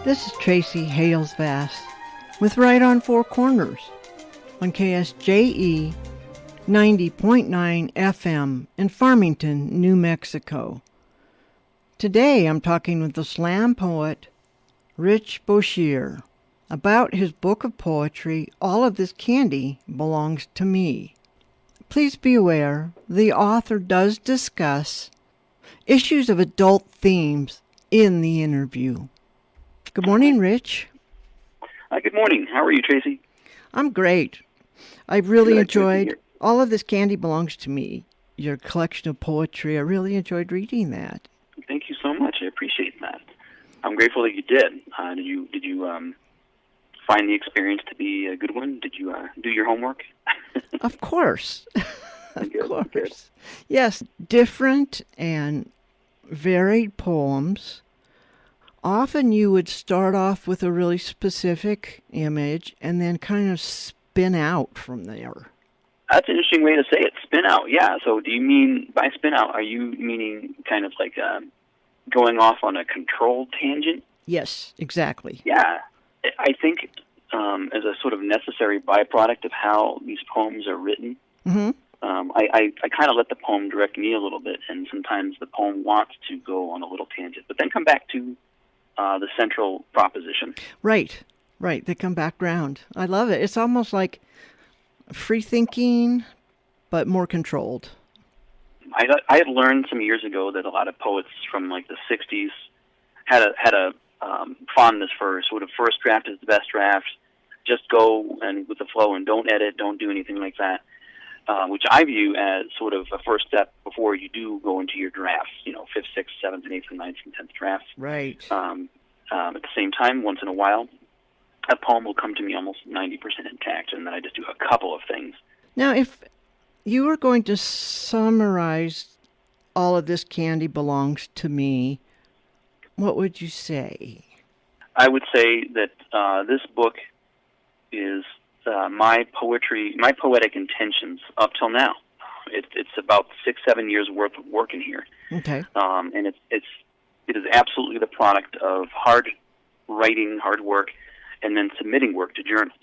This is Tracy Halesvass with Right on Four Corners on KSJE 90.9 FM in Farmington, New Mexico. Today I'm talking with the slam poet Rich Boucher about his book of poetry, All of This Candy Belongs to Me. Please be aware, the author does discuss issues of adult themes in the interview. Good morning, Rich. Good morning. How are you, Tracy? I'm great. I really enjoyed All of This Candy Belongs to Me, your collection of poetry. I really enjoyed reading that. Thank you so much. I appreciate that. I'm grateful that you did. Did you find the experience to be a good one? Did you do your homework? Of course. Of Good, course. good. Yes, different and varied poems. Often you would start off with a really specific image and then kind of spin out from there. That's an interesting way to say it, spin out. Yeah, so do you mean, by spin out, are you meaning kind of like going off on a controlled tangent? Yes, exactly. Yeah, I think as a sort of necessary byproduct of how these poems are written, I kind of let the poem direct me a little bit, and sometimes the poem wants to go on a little tangent, but then come back to the central proposition. Right. They come back round. I love it. It's almost like free thinking, but more controlled. I had learned some years ago that a lot of poets from like the 60s had a fondness for sort of first draft is the best draft. Just go and with the flow and don't edit, don't do anything like that. Which I view as sort of a first step before you do go into your drafts, 5th, 6th, 7th, and 8th, and 9th, and 10th drafts. Right. At the same time, once in a while, a poem will come to me almost 90% intact, and then I just do a couple of things. Now, if you were going to summarize All of This Candy Belongs to Me, what would you say? I would say that this book is my poetic intentions up till now. It's about 6-7 years worth of work in here. Okay. And it is absolutely the product of hard writing, hard work, and then submitting work to journals.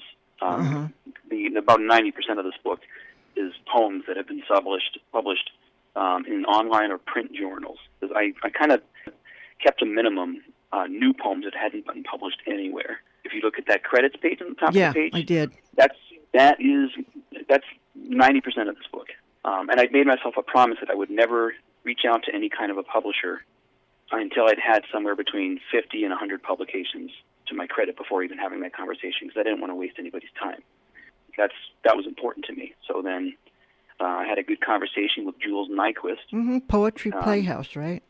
About 90% of this book is poems that have been published in online or print journals. I kind of kept a minimum new poems that hadn't been published anywhere. If you look at that credits page on the top of the page, I did. That's 90% of this book. And I'd made myself a promise that I would never reach out to any kind of a publisher until I'd had somewhere between 50 and 100 publications to my credit before even having that conversation, because I didn't want to waste anybody's time. That was important to me. So then I had a good conversation with Jules Nyquist. Poetry Playhouse, right?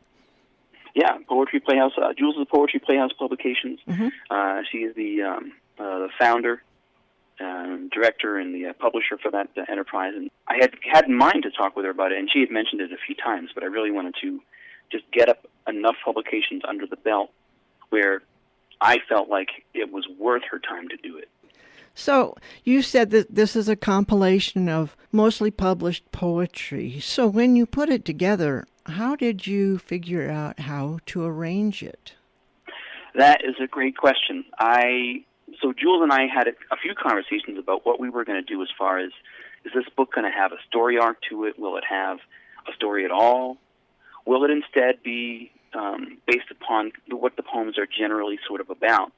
Yeah, Poetry Playhouse. Jules is the Poetry Playhouse Publications. She is the founder, director, and the publisher for that enterprise. And I had in mind to talk with her about it, and she had mentioned it a few times, but I really wanted to just get up enough publications under the belt where I felt like it was worth her time to do it. So you said that this is a compilation of mostly published poetry. So when you put it together, how did you figure out how to arrange it? That is a great question. So Jules and I had a few conversations about what we were going to do as far as, is this book going to have a story arc to it? Will it have a story at all? Will it instead be based upon what the poems are generally sort of about?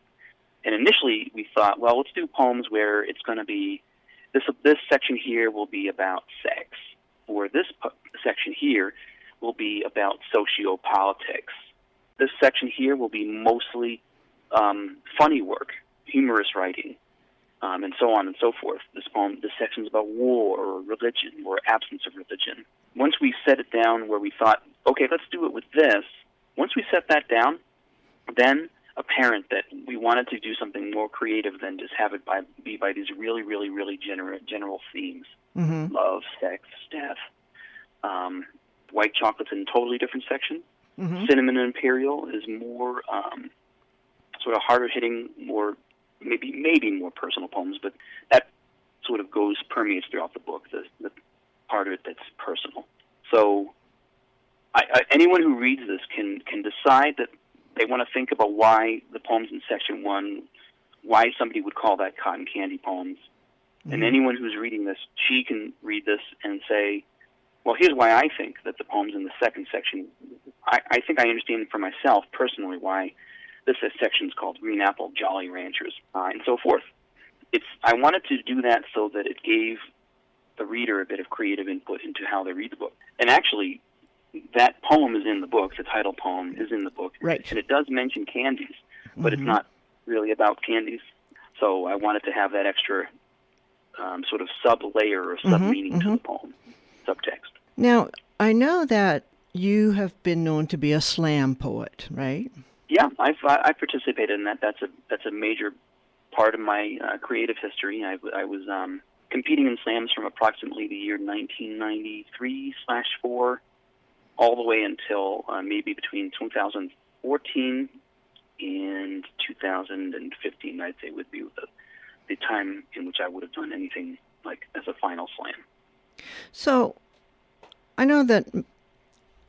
And initially we thought, well, let's do poems where it's going to be, this section here will be about sex, or this section here will be about sociopolitics. This section here will be mostly funny work, humorous writing, and so on and so forth. This section is about war or religion or absence of religion. Once we set it down where we thought, okay, let's do it with this, once we set that down, then apparent that we wanted to do something more creative than just have it be by these really, really, really general themes. Love, sex, death. White chocolate's in a totally different section. Cinnamon and Imperial is more sort of harder hitting, more maybe more personal poems, but that sort of permeates throughout the book, the part of it that's personal. So anyone who reads this can decide that They want to think about why the poems in section 1, why somebody would call that cotton candy poems. Mm-hmm. And anyone who's reading this, she can read this and say, well, here's why I think that the poems in the second section, I think I understand for myself personally why this section is called Green Apple Jolly Ranchers, and so forth. I wanted to do that so that it gave the reader a bit of creative input into how they read the book. And actually, that poem is in the book. The title poem is in the book. Right. And it does mention candies, but it's not really about candies. So I wanted to have that extra sort of sub-layer or sub-meaning to the poem, subtext. Now, I know that you have been known to be a slam poet, right? Yeah, I participated in that. That's a major part of my creative history. I was competing in slams from approximately the year 1993/4 all the way until maybe between 2014 and 2015, I'd say, would be the time in which I would have done anything like as a final slam. So, I know that,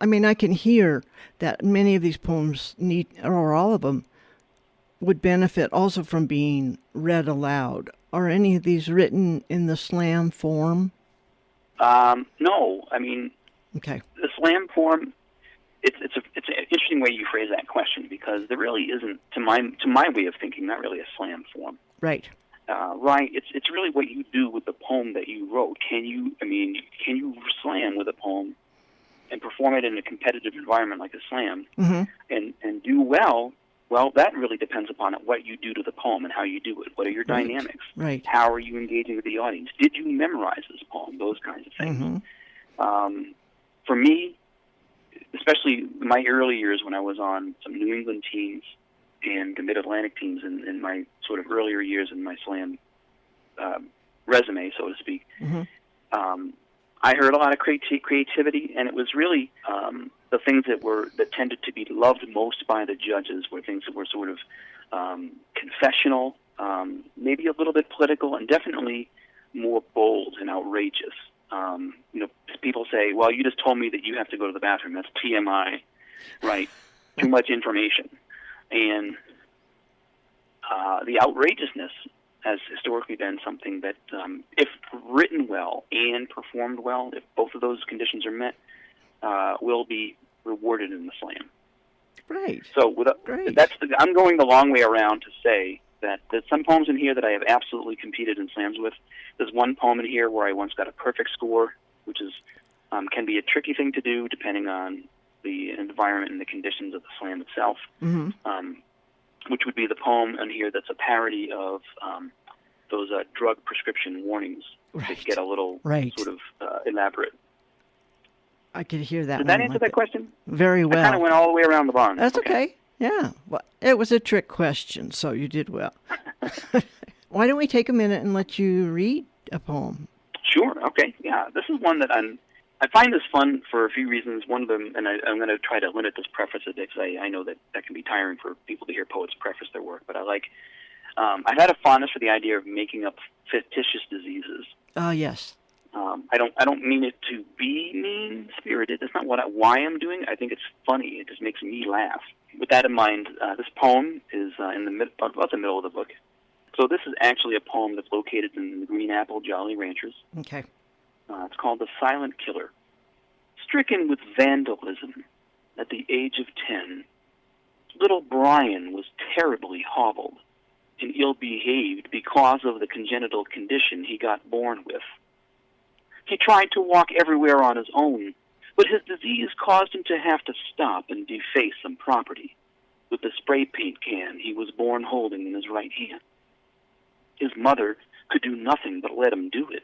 I can hear that many of these poems or all of them, would benefit also from being read aloud. Are any of these written in the slam form? No. Okay. The slam form, it's an interesting way you phrase that question, because there really isn't, to my way of thinking, not really a slam form. Right. Right. It's really what you do with the poem that you wrote. Can you slam with a poem and perform it in a competitive environment like a slam and do well? Well, that really depends upon what you do to the poem and how you do it. What are your dynamics? Right. How are you engaging with the audience? Did you memorize this poem? Those kinds of things. For me, especially my early years when I was on some New England teams and the Mid-Atlantic teams in my sort of earlier years in my slam resume, so to speak, I heard a lot of creativity, and it was really the things that tended to be loved most by the judges were things that were sort of confessional, maybe a little bit political, and definitely more bold and outrageous. People say, well, you just told me that you have to go to the bathroom. That's TMI, right? Too much information. And the outrageousness has historically been something that, if written well and performed well, if both of those conditions are met, will be rewarded in the slam. Right. So I'm going the long way around to say that there's some poems in here that I have absolutely competed in slams with. There's one poem in here where I once got a perfect score, which is can be a tricky thing to do depending on the environment and the conditions of the slam itself, which would be the poem in here that's a parody of those drug prescription warnings that get a little sort of elaborate. I could hear that. Did that answer that question? Very well. I kind of went all the way around the barn. That's okay. Yeah. Well, it was a trick question, so you did well. Why don't we take a minute and let you read a poem? Sure. Okay. Yeah. This is one that I find this fun for a few reasons. One of them, and I'm going to try to limit this preface a bit, because I know that can be tiring for people to hear poets preface their work, but I've had a fondness for the idea of making up fictitious diseases. Oh, yes. I don't mean it to be mean-spirited. That's not why I'm doing it. I think it's funny. It just makes me laugh. With that in mind, this poem is about the middle of the book. So this is actually a poem that's located in the Green Apple Jolly Ranchers. Okay. It's called The Silent Killer. Stricken with vandalism at the age of 10, little Brian was terribly hobbled and ill-behaved because of the congenital condition he got born with. He tried to walk everywhere on his own, but his disease caused him to have to stop and deface some property with the spray paint can he was born holding in his right hand. His mother could do nothing but let him do it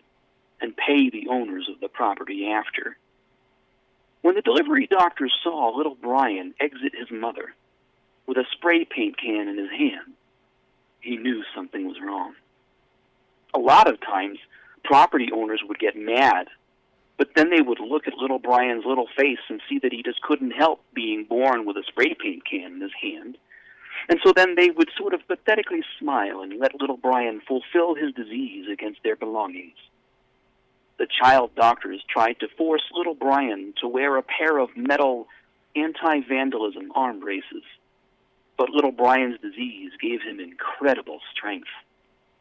and pay the owners of the property after. When the delivery doctor saw little Brian exit his mother with a spray paint can in his hand, he knew something was wrong. A lot of times, property owners would get mad, but then they would look at little Brian's little face and see that he just couldn't help being born with a spray paint can in his hand. And so then they would sort of pathetically smile and let little Brian fulfill his disease against their belongings. The child doctors tried to force little Brian to wear a pair of metal anti-vandalism arm braces. But little Brian's disease gave him incredible strength,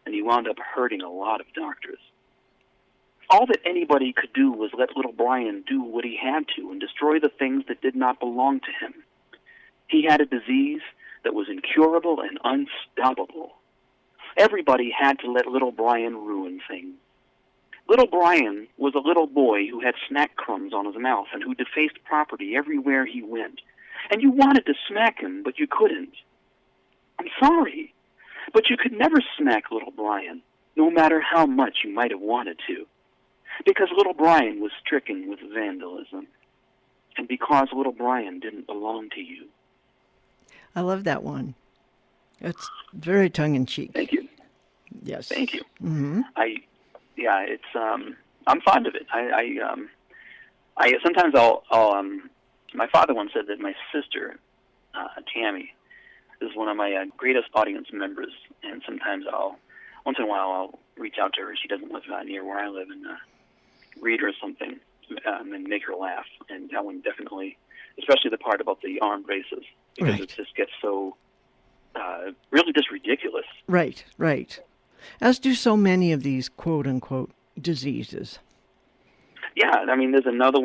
and he wound up hurting a lot of doctors. All that anybody could do was let little Brian do what he had to and destroy the things that did not belong to him. He had a disease that was incurable and unstoppable. Everybody had to let little Brian ruin things. Little Brian was a little boy who had snack crumbs on his mouth and who defaced property everywhere he went. And you wanted to smack him, but you couldn't. I'm sorry, but you could never smack little Brian, no matter how much you might have wanted to, because little Brian was stricken with vandalism, and because little Brian didn't belong to you. I love that one. It's very tongue-in-cheek. Thank you. Yes. Thank you. Mm-hmm. I'm fond of it. I sometimes I'll my father once said that my sister, Tammy, is one of my greatest audience members, and sometimes once in a while I'll reach out to her. She doesn't live near where I live, and read her something and make her laugh. And that one definitely, especially the part about the arm braces, because it just gets so really just ridiculous. Right. As do so many of these quote-unquote diseases. Yeah, I mean, there's another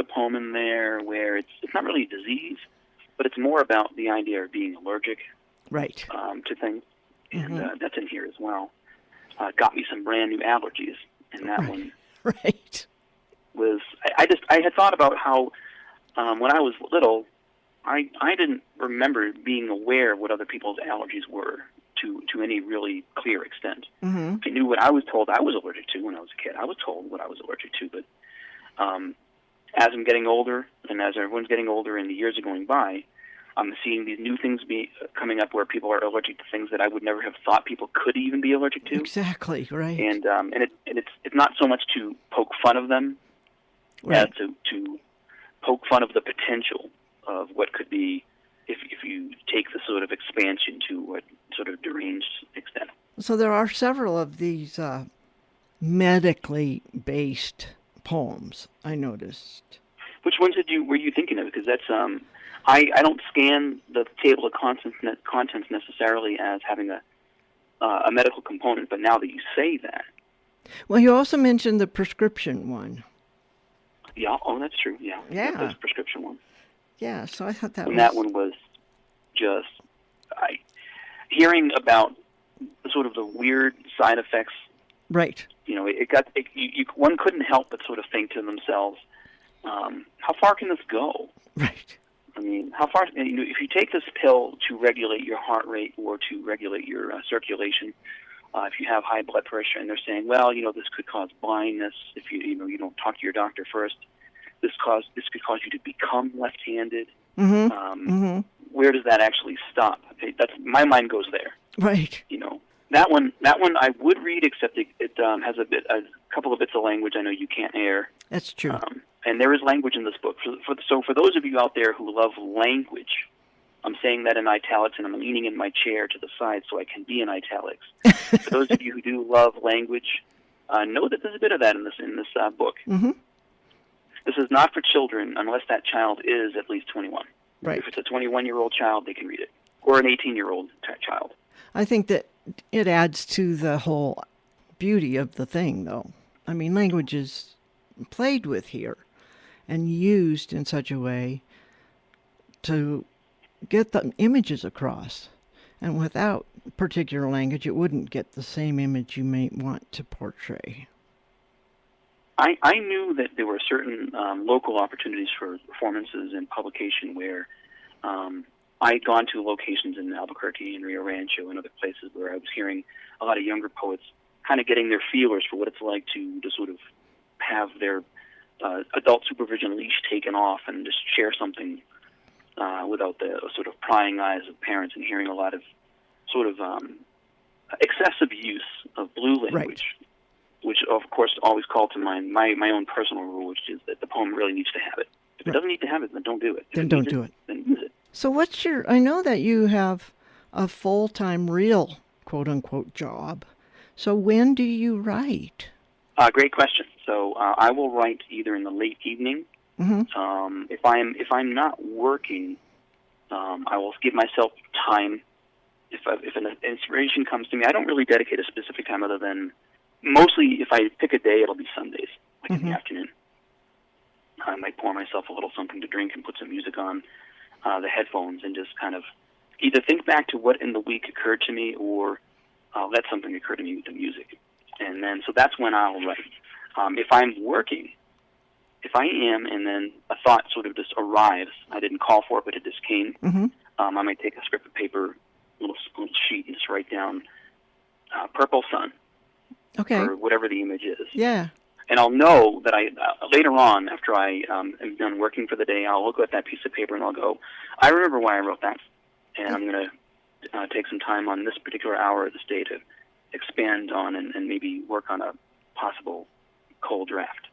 poem in there where it's not really a disease, but it's more about the idea of being allergic to things, and that's in here as well. Got me some brand new allergies, and that one was, I had thought about how when I was little, I didn't remember being aware of what other people's allergies were to any really clear extent. Mm-hmm. I knew what I was told I was allergic to when I was a kid. I was told what I was allergic to, but as I'm getting older, and as everyone's getting older and the years are going by, I'm seeing these new things coming up where people are allergic to things that I would never have thought people could even be allergic to. Exactly, right. And it's not so much to poke fun of them as to poke fun of the potential of what could be if you take the sort of expansion to what sort of deranged extent. So there are several of these medically based poems, I noticed. Which ones were you thinking of? Because that's I don't scan the table of contents necessarily as having a medical component, but now that you say that. Well, you also mentioned the prescription one. Yeah, that's true. Yeah. Those prescription ones. Yeah, so I thought that one was just hearing about sort of the weird side effects. Right. You know, one couldn't help but sort of think to themselves, how far can this go? Right. I mean, how far? If you take this pill to regulate your heart rate or to regulate your circulation, if you have high blood pressure, and they're saying, well, this could cause blindness if you don't talk to your doctor first. This could cause you to become left-handed. Mm-hmm. Where does that actually stop? That's my mind goes there. Right. That one I would read, except it has a couple of bits of language I know you can't air. That's true. And there is language in this book. So for those of you out there who love language, I'm saying that in italics, and I'm leaning in my chair to the side so I can be in italics. For those of you who do love language, know that there's a bit of that in this book. Mm-hmm. This is not for children unless that child is at least 21. Right. If it's a 21-year-old child, they can read it, or an 18-year-old child. I think that it adds to the whole beauty of the thing, though. I mean, language is played with here and used in such a way to get the images across. And without particular language, it wouldn't get the same image you may want to portray. I knew that there were certain local opportunities for performances and publication where I had gone to locations in Albuquerque and Rio Rancho and other places where I was hearing a lot of younger poets kind of getting their feelers for what it's like to sort of have their adult supervision leash taken off and just share something without the sort of prying eyes of parents, and hearing a lot of sort of excessive use of blue language. Right. Which, of course, always called to mind my own personal rule, which is that the poem really needs to have it. If it doesn't need to have it, then don't do it. Then don't do it. Then use it. So I know that you have a full-time real quote-unquote job. So when do you write? Great question. So I will write either in the late evening. Mm-hmm. If I'm not working, I will give myself time. If an inspiration comes to me, I don't really dedicate a specific time other than mostly if I pick a day, it'll be Sundays, like in the afternoon. I might pour myself a little something to drink and put some music on the headphones and just kind of either think back to what in the week occurred to me or let something occur to me with the music. And then, so that's when I'll write. If I'm working, if I am, and then a thought sort of just arrives, I didn't call for it, but it just came, I might take a scrap of paper, little sheet, and just write down purple sun, or whatever the image is. Yeah. And I'll know that later on, after I am done working for the day, I'll look at that piece of paper and I'll go, I remember why I wrote that, and I'm going to take some time on this particular hour of this day to expand on and maybe work on a possible cold draft.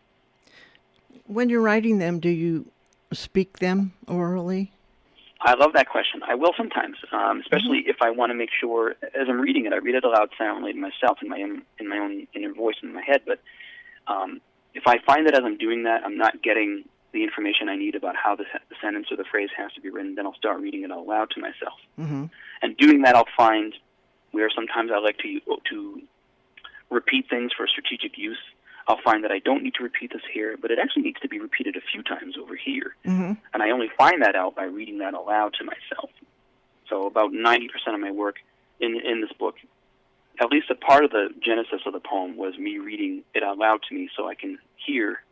When you're writing them, do you speak them orally? I love that question. I will sometimes, especially if I want to make sure, as I'm reading it, I read it aloud silently to myself in my own inner voice in my head. But if I find that as I'm doing that, I'm not getting the information I need about how the sentence or the phrase has to be written, then I'll start reading it out loud to myself. And doing that, I'll find where sometimes I like to repeat things for strategic use. I'll find that I don't need to repeat this here, but it actually needs to be repeated a few times over here. And I only find that out by reading that aloud to myself. So about 90% of my work in this book, at least a part of the genesis of the poem, was me reading it out loud to me so I can hear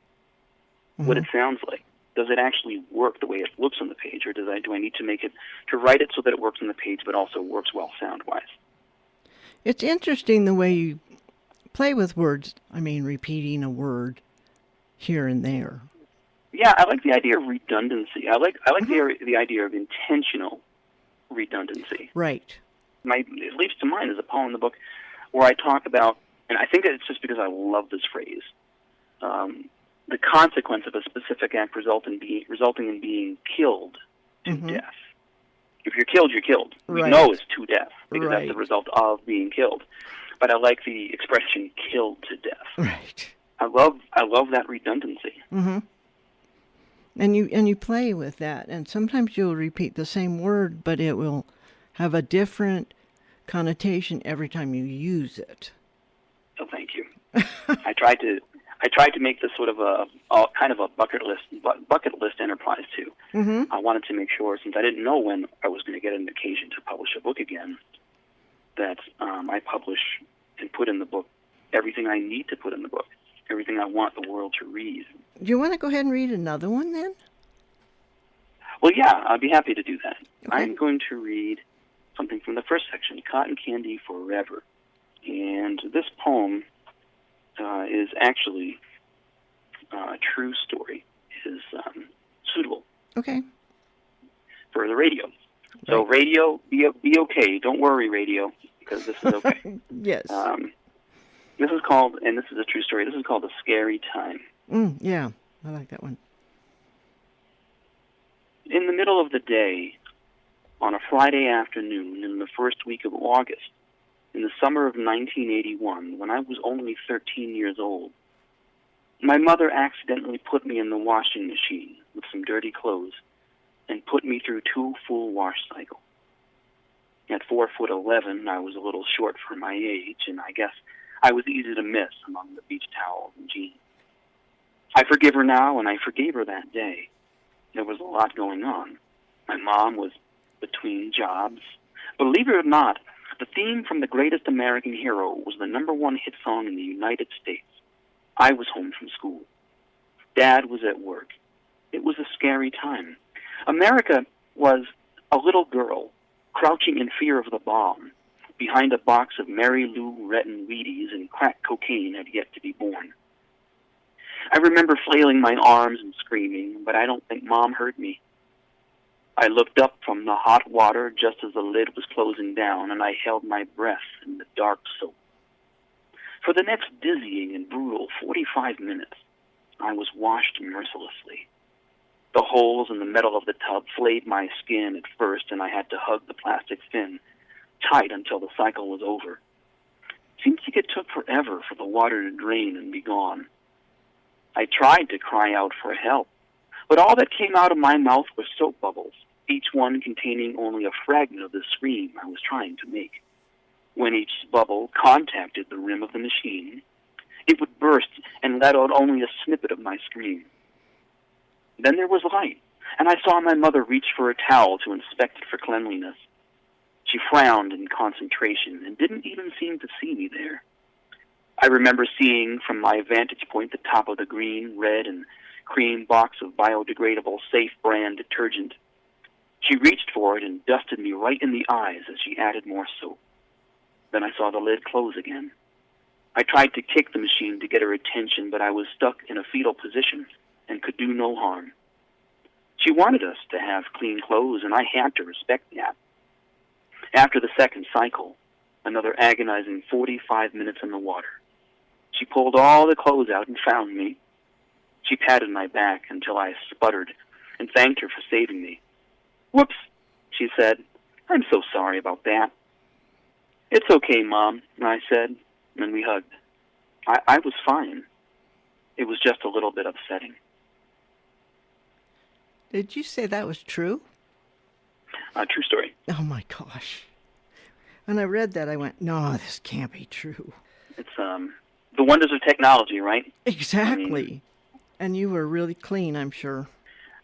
what it sounds like. Does it actually work the way it looks on the page, or do I need to write it so that it works on the page but also works well sound-wise? It's interesting the way you play with words. I mean, repeating a word here and there. Yeah, I like the idea of redundancy. I like the idea of intentional redundancy. Right. It leaps to mind as a poem in the book where I talk about, and I think it's just because I love this phrase, the consequence of a specific act resulting in being killed to death. If you're killed, you're killed. We know it's to death because that's the result of being killed. But I like the expression "killed to death." Right. I love that redundancy. And you play with that, and sometimes you'll repeat the same word, but it will have a different connotation every time you use it. So thank you. I tried to make this sort of a kind of a bucket list enterprise too. I wanted to make sure, since I didn't know when I was going to get an occasion to publish a book again, that I publish and put in the book everything I need to put in the book, everything I want the world to read. Do you want to go ahead and read another one then? Well, yeah, I'd be happy to do that. Okay. I'm going to read something from the first section, Cotton Candy Forever. And this poem is actually a true story. It is suitable for the radio. Right. So radio, be okay. Don't worry, radio, because this is okay. Yes. This is called, and this is a true story, this is called A Scary Time. Yeah, I like that one. In the middle of the day, on a Friday afternoon in the first week of August, in the summer of 1981, when I was only 13 years old, my mother accidentally put me in the washing machine with some dirty clothes and put me through 2 full wash cycles. At 4'11", I was a little short for my age, and I guess I was easy to miss among the beach towels and jeans. I forgive her now, and I forgave her that day. There was a lot going on. My mom was between jobs. Believe it or not, the theme from The Greatest American Hero was the #1 hit song in the United States. I was home from school. Dad was at work. It was a scary time. America was a little girl crouching in fear of the bomb behind a box of Mary Lou Retton Wheaties, and crack cocaine had yet to be born. I remember flailing my arms and screaming, but I don't think Mom heard me. I looked up from the hot water just as the lid was closing down, and I held my breath in the dark soap. For the next dizzying and brutal 45 minutes, I was washed mercilessly. The holes in the metal of the tub flayed my skin at first, and I had to hug the plastic fin tight until the cycle was over. Seemed like it took forever for the water to drain and be gone. I tried to cry out for help, but all that came out of my mouth were soap bubbles, each one containing only a fragment of the scream I was trying to make. When each bubble contacted the rim of the machine, it would burst and let out only a snippet of my scream. Then there was light, and I saw my mother reach for a towel to inspect it for cleanliness. She frowned in concentration and didn't even seem to see me there. I remember seeing from my vantage point the top of the green, red, and cream box of biodegradable Safe brand detergent. She reached for it and dusted me right in the eyes as she added more soap. Then I saw the lid close again. I tried to kick the machine to get her attention, but I was stuck in a fetal position and could do no harm. She wanted us to have clean clothes, and I had to respect that. After the second cycle, another agonizing 45 minutes in the water, she pulled all the clothes out and found me. She patted my back until I sputtered and thanked her for saving me. "Whoops," she said. "I'm so sorry about that." "It's okay, Mom," I said, and we hugged. I was fine. It was just a little bit upsetting. Did you say that was true? True story. Oh my gosh. When I read that, I went, no, this can't be true. It's the wonders of technology, right? Exactly. And you were really clean, I'm sure.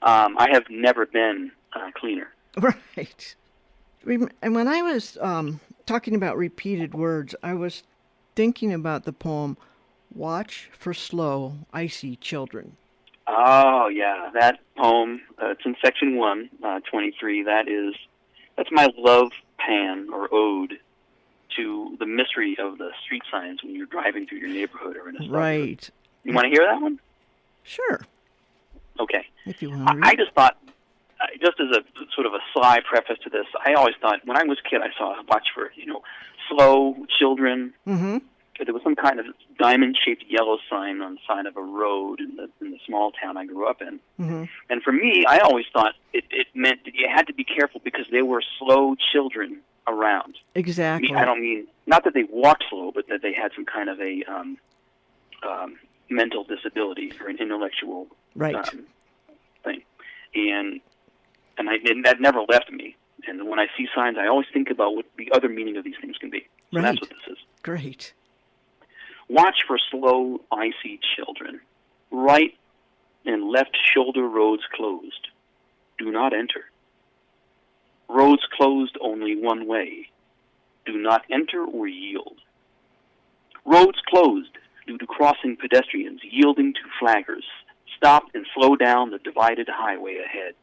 I have never been cleaner. Right. And when I was talking about repeated words, I was thinking about the poem, Watch for Slow, Icy Children. Oh, yeah, that poem, it's in section 1, 23. That's my love pan or ode to the mystery of the street signs when you're driving through your neighborhood or in a suburb. Right. You want to hear that one? Sure. Okay. If you want to read. I just thought, just as a sort of a sly preface to this, I always thought, when I was a kid, I saw watch for, slow children. Mm-hmm. There was some kind of diamond-shaped yellow sign on the side of a road in the small town I grew up in. Mm-hmm. And for me, I always thought it meant that you had to be careful because there were slow children around. Exactly. I don't mean, not that they walked slow, but that they had some kind of a mental disability or an intellectual thing. And that never left me. And when I see signs, I always think about what the other meaning of these things can be. So that's what this is. Great. Watch for slow, icy children. Right and left shoulder roads closed. Do not enter. Roads closed only one way. Do not enter or yield. Roads closed due to crossing pedestrians yielding to flaggers. Stop and slow down the divided highway ahead.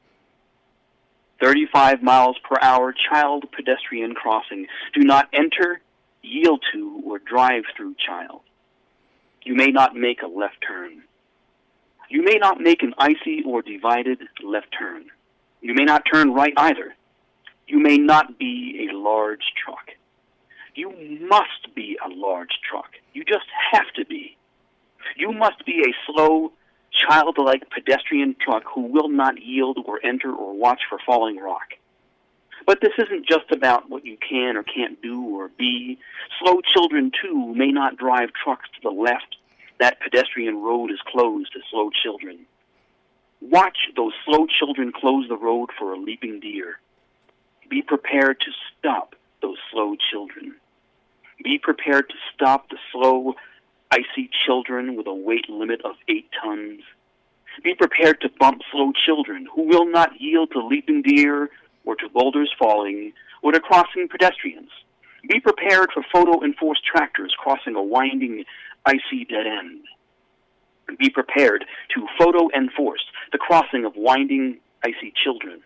35 miles per hour child pedestrian crossing. Do not enter, yield to, or drive through child. You may not make a left turn. You may not make an icy or divided left turn. You may not turn right either. You may not be a large truck. You must be a large truck. You just have to be. You must be a slow, childlike pedestrian truck who will not yield or enter or watch for falling rock. But this isn't just about what you can or can't do or be. Slow children, too, may not drive trucks to the left. That pedestrian road is closed to slow children. Watch those slow children close the road for a leaping deer. Be prepared to stop those slow children. Be prepared to stop the slow, icy children with a weight limit of 8 tons. Be prepared to bump slow children who will not yield to leaping deer or to boulders falling or to crossing pedestrians. Be prepared for photo-enforced tractors crossing a winding, icy dead end. Be prepared to photo-enforce the crossing of winding, icy children.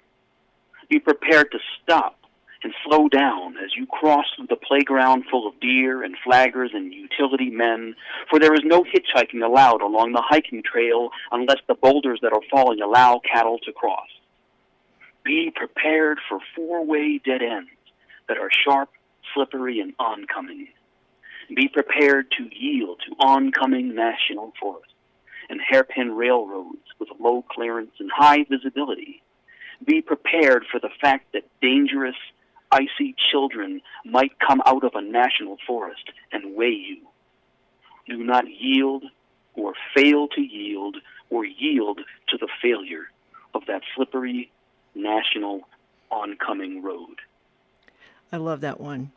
Be prepared to stop and slow down as you cross through the playground full of deer and flaggers and utility men, for there is no hitchhiking allowed along the hiking trail unless the boulders that are falling allow cattle to cross. Be prepared for 4-way dead ends that are sharp, slippery, and oncoming. Be prepared to yield to oncoming national forests and hairpin railroads with low clearance and high visibility. Be prepared for the fact that dangerous, icy children might come out of a national forest and weigh you. Do not yield or fail to yield or yield to the failure of that slippery national oncoming road. I love that one.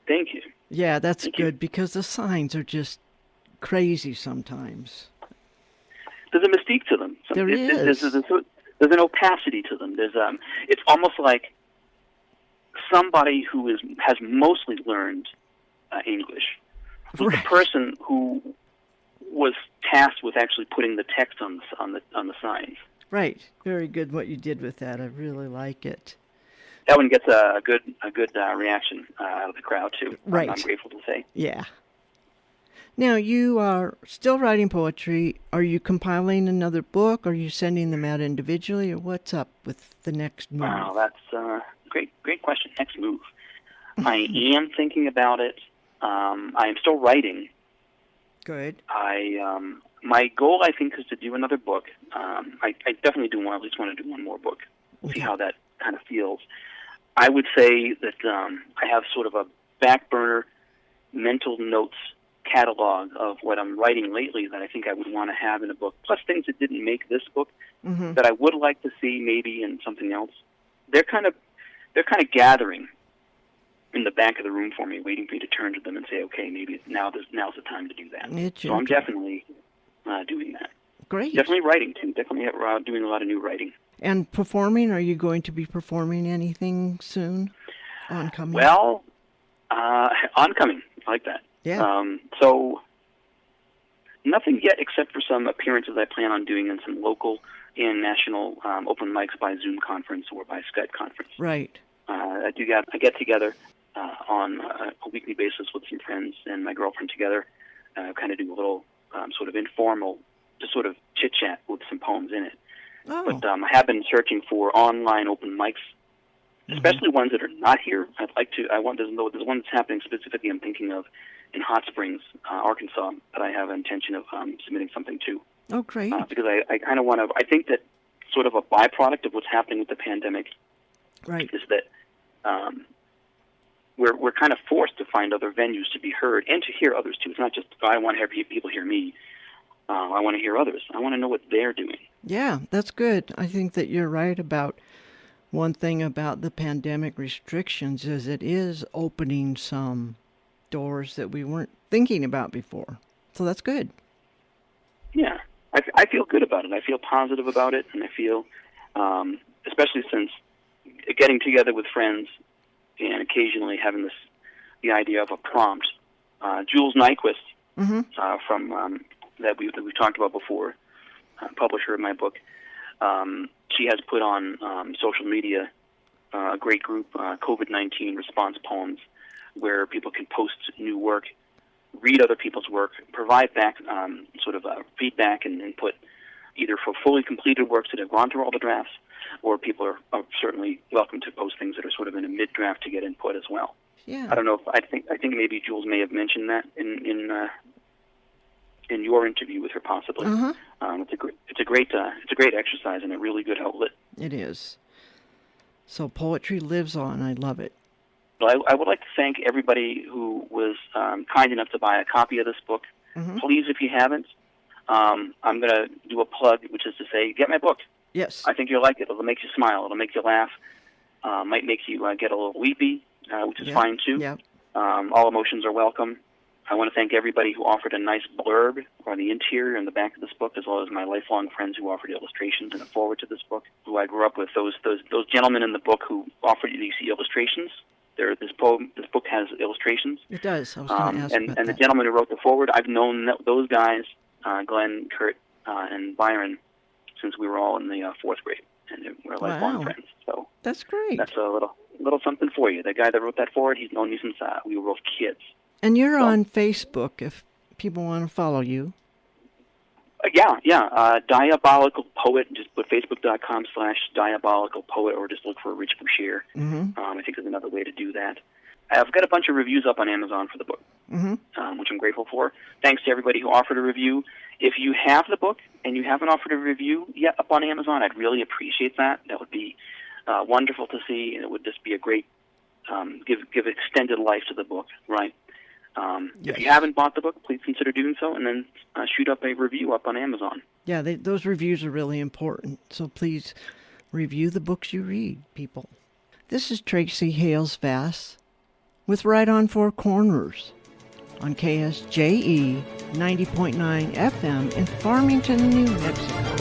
Thank you. Yeah, that's Thank good you. because the signs are just crazy sometimes. There's a mystique to them. There is. There's an opacity to them. It's almost like somebody who has mostly learned English, who's Right. the person who was tasked with actually putting the text on the signs. Right. Very good what you did with that. I really like it. That one gets a good reaction out of the crowd too. Right. I'm grateful to say. Yeah. Now, you are still writing poetry. Are you compiling another book? Are you sending them out individually? Or what's up with the next move? Wow, that's a great question. Next move. I am thinking about it. I am still writing. Good. My goal, I think, is to do another book. I definitely at least want to do one more book. See how that kind of feels. I would say that I have sort of a back burner mental notes catalog of what I'm writing lately that I think I would want to have in a book, plus things that didn't make this book that I would like to see maybe in something else. They're kind of gathering in the back of the room for me, waiting for me to turn to them and say, okay, maybe now's the time to do that. So I'm definitely doing that. Great. Definitely writing too. Definitely doing a lot of new writing. And performing? Are you going to be performing anything soon? Oncoming? Well, oncoming. I like that. Yeah. So nothing yet except for some appearances I plan on doing in some local and national open mics by Zoom conference or by Skype conference. Right. I get together on a weekly basis with some friends and my girlfriend together, kind of do a little sort of informal, just sort of chit-chat with some poems in it. Oh. But I have been searching for online open mics, especially ones that are not here. There's one that's happening specifically I'm thinking of in Hot Springs, Arkansas, that I have an intention of submitting something to. Oh, great. Because I kind of want to, I think that sort of a byproduct of what's happening with the pandemic is that we're kind of forced to find other venues to be heard and to hear others too. It's not just, I want to hear people hear me. I want to hear others. I want to know what they're doing. Yeah, that's good. I think that you're right about one thing about the pandemic restrictions is it is opening some doors that we weren't thinking about before. So that's good. Yeah, I feel good about it. I feel positive about it, and I feel, especially since getting together with friends and occasionally having the idea of a prompt. Jules Nyquist from that we've talked about before, publisher of my book, she has put on social media a great group, COVID-19 response poems, where people can post new work, read other people's work, provide back sort of feedback and input, either for fully completed works that have gone through all the drafts, or people are certainly welcome to post things that are sort of in a mid-draft to get input as well. Yeah. I don't know if I think maybe Jules may have mentioned that in your interview with her, possibly. It's a great exercise and a really good outlet. It is. So poetry lives on. I love it. Well, I would like to thank everybody who was kind enough to buy a copy of this book. Please, if you haven't, I'm going to do a plug, which is to say, get my book. Yes. I think you'll like it. It'll make you smile. It'll make you laugh. Might make you get a little weepy, which is fine too. Yeah. All emotions are welcome. I want to thank everybody who offered a nice blurb on the interior and the back of this book, as well as my lifelong friends who offered illustrations and a forward to this book, who I grew up with. Those gentlemen in the book who offered these illustrations. This book has illustrations. It does. I was going to ask about and the that. gentleman who wrote the forward, I've known those guys, Glenn, Kurt, and Byron, since we were all in the fourth grade, and we're lifelong friends. So that's great. That's a little something for you. The guy that wrote that forward, he's known me since we were both kids. And you're on Facebook if people want to follow you. Yeah. Diabolical Poet. Just put facebook.com/Diabolical Poet, or just look for Rich Boucher. I think is another way to do that. I've got a bunch of reviews up on Amazon for the book, which I'm grateful for. Thanks to everybody who offered a review. If you have the book and you haven't offered a review yet up on Amazon, I'd really appreciate that. That would be wonderful to see, and it would just be a great give extended life to the book, right? If you haven't bought the book, please consider doing so, and then shoot up a review up on Amazon. Yeah, those reviews are really important. So please review the books you read, people. This is Tracy Hales Vass with Right on Four Corners on KSJE 90.9 FM in Farmington, New Mexico.